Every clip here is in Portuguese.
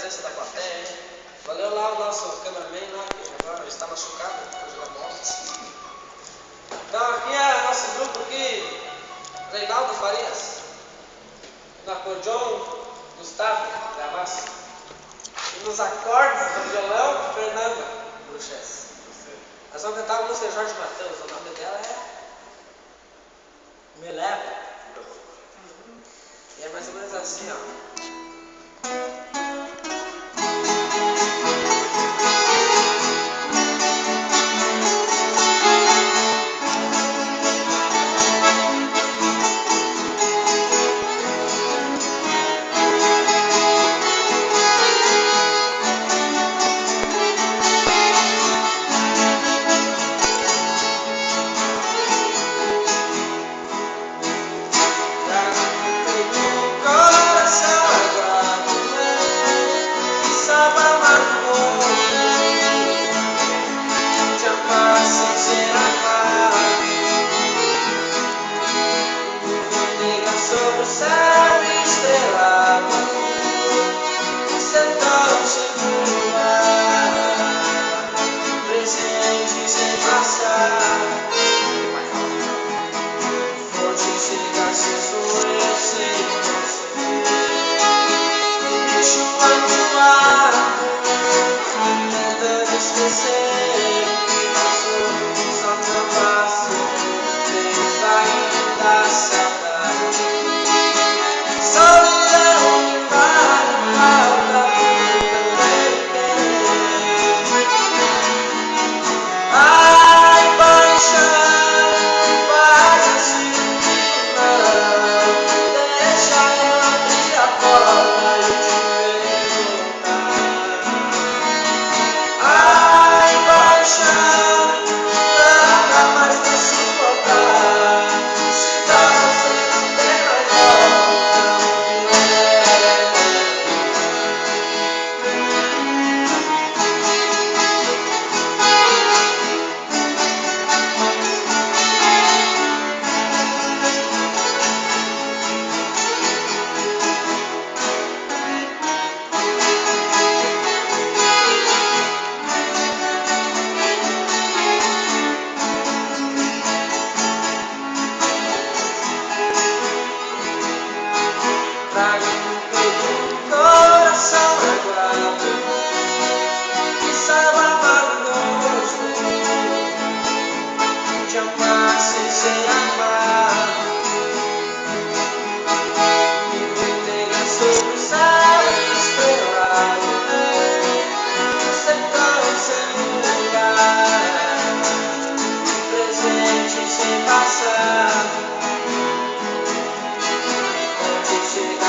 presença da plateia, hein? Valeu lá o nosso cameraman lá, que agora está machucado depois da morte. Então aqui é nosso grupo aqui, Reinaldo Farias, no acordeon, Gustavo Gavassi, e nos acordes do violão, Fernanda Bruxes. Nós vamos cantar a música Jorge Mateus, o nome dela é Me Leva. E é mais ou menos assim, ó. Sobre o céu estrelado, você tão segura, presente sem passar, forte chega se sou eu sem você, deixo atuar, tentando esquecer que passou, só não passo, Deus ainda sabe. Trago no peito um coração magoado, que saiba amar o gosto de amar sem ser amar. Me manteiga sobre o céu estrelado, você tão sem lugar, presente sem passar.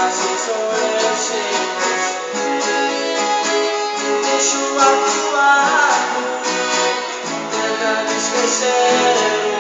Se sou eu sem você, deixo atuar, tentando esquecer.